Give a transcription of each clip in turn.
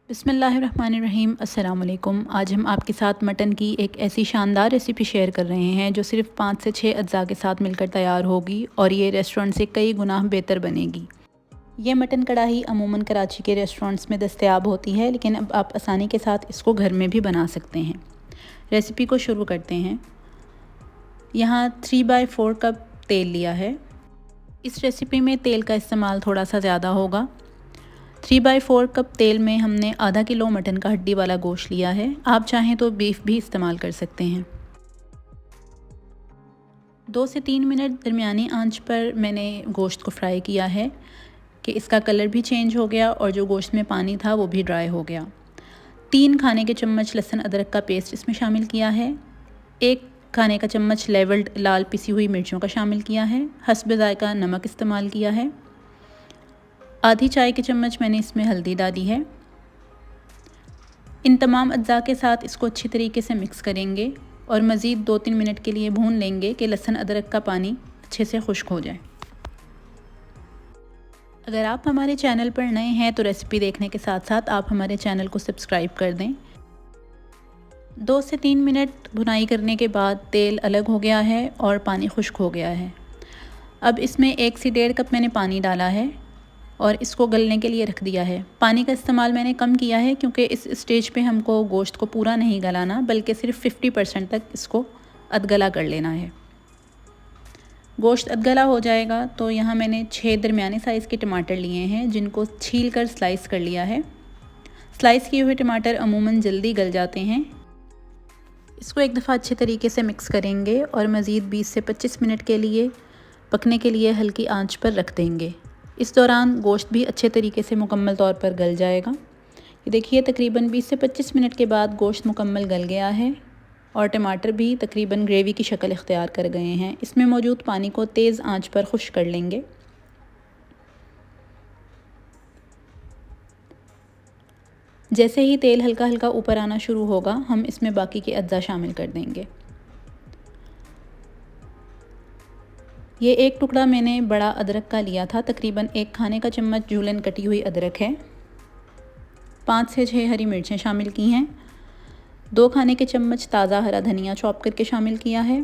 बिस्मिल्लाहिर्रहमानिर्रहीम। अस्सलाम वालेकुम। आज हम आपके साथ मटन की एक ऐसी शानदार रेसिपी शेयर कर रहे हैं जो सिर्फ 5 से 6 अज्जा के साथ मिलकर तैयार होगी और ये रेस्टोरेंट से कई गुना बेहतर बनेगी। ये मटन कढ़ाई अमूमन कराची के रेस्टोरेंट्स में दस्तयाब होती है, लेकिन अब आप आसानी के साथ इसको घर में भी बना सकते हैं। रेसिपी को शुरू करते हैं। यहाँ 3/4 कप तेल लिया है। इस रेसिपी में तेल का इस्तेमाल थोड़ा सा ज़्यादा होगा। 3/4 कप तेल में हमने आधा किलो मटन का हड्डी वाला गोश्त लिया है। आप चाहें तो बीफ भी इस्तेमाल कर सकते हैं। 2 से 3 मिनट दरमियानी आंच पर मैंने गोश्त को फ्राई किया है कि इसका कलर भी चेंज हो गया और जो गोश्त में पानी था वो भी ड्राई हो गया। 3 खाने के चम्मच लहसुन अदरक का पेस्ट इसमें शामिल किया है। 1 खाने का चम्मच लेवल्ड लाल पिसी हुई मिर्चों का शामिल किया है। हस्ब ज़ायका नमक इस्तेमाल किया है। आधी चाय की चम्मच मैंने इसमें हल्दी डाली है। इन तमाम अज्जा के साथ इसको अच्छी तरीके से मिक्स करेंगे और मज़ीद 2-3 मिनट के लिए भून लेंगे कि लहसुन अदरक का पानी अच्छे से खुश्क हो जाए। अगर आप हमारे चैनल पर नए हैं तो रेसिपी देखने के साथ साथ आप हमारे चैनल को सब्सक्राइब कर दें। 2 से 3 मिनट भुनाई करने के बाद तेल अलग हो गया है और पानी खुश्क हो गया है। अब इसमें 1 से 1.5 कप मैंने पानी डाला है और इसको गलने के लिए रख दिया है। पानी का इस्तेमाल मैंने कम किया है क्योंकि इस स्टेज पे हमको गोश्त को पूरा नहीं गलाना, बल्कि सिर्फ 50% तक इसको अधगला कर लेना है। गोश्त अधगला हो जाएगा तो यहाँ मैंने 6 दरमियाने साइज़ के टमाटर लिए हैं जिनको छील कर स्लाइस कर लिया है। स्लाइस किए हुए टमाटर अमूमन जल्दी गल जाते हैं। इसको एक दफ़ा अच्छे तरीके से मिक्स करेंगे और मज़ीद 20 से 25 मिनट के लिए पकने के लिए हल्की आंच पर रख देंगे। इस दौरान गोश्त भी अच्छे तरीके से मुकम्मल तौर पर गल जाएगा। ये देखिए तकरीबन 20 से 25 मिनट के बाद गोश्त मुकम्मल गल गया है और टमाटर भी तकरीबन ग्रेवी की शक्ल इख्तियार कर गए हैं। इसमें मौजूद पानी को तेज़ आंच पर खुश्क कर लेंगे। जैसे ही तेल हल्का हल्का ऊपर आना शुरू होगा हम इसमें बाकी के अज्जा शामिल कर देंगे। ये एक टुकड़ा मैंने बड़ा अदरक का लिया था, तकरीबन 1 खाने का चम्मच जूलन कटी हुई अदरक है। 5 से 6 हरी मिर्चें शामिल की हैं। 2 खाने के चम्मच ताज़ा हरा धनिया चॉप करके शामिल किया है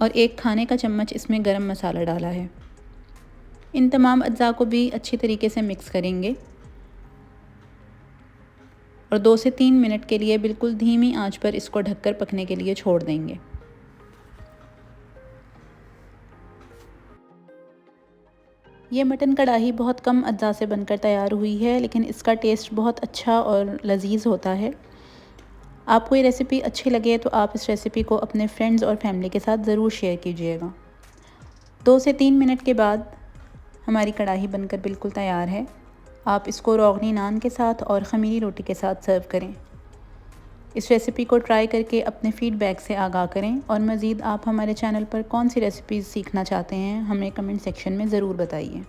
और 1 खाने का चम्मच इसमें गरम मसाला डाला है। इन तमाम अज्जा को भी अच्छी तरीके से मिक्स करेंगे और 2 से 3 मिनट के लिए बिल्कुल धीमी आंच पर इसको ढककर पकने के लिए छोड़ देंगे। ये मटन कढ़ाई बहुत कम अज्जा से बनकर तैयार हुई है, लेकिन इसका टेस्ट बहुत अच्छा और लजीज होता है। आपको ये रेसिपी अच्छी लगे तो आप इस रेसिपी को अपने फ्रेंड्स और फैमिली के साथ ज़रूर शेयर कीजिएगा। 2 से 3 मिनट के बाद हमारी कढ़ाई बनकर बिल्कुल तैयार है। आप इसको रोगनी नान के साथ और ख़मीरी रोटी के साथ सर्व करें। इस रेसिपी को ट्राई करके अपने फ़ीडबैक से आगाह करें और मज़ीद आप हमारे चैनल पर कौन सी रेसिपीज़ सीखना चाहते हैं हमें कमेंट सेक्शन में ज़रूर बताइए।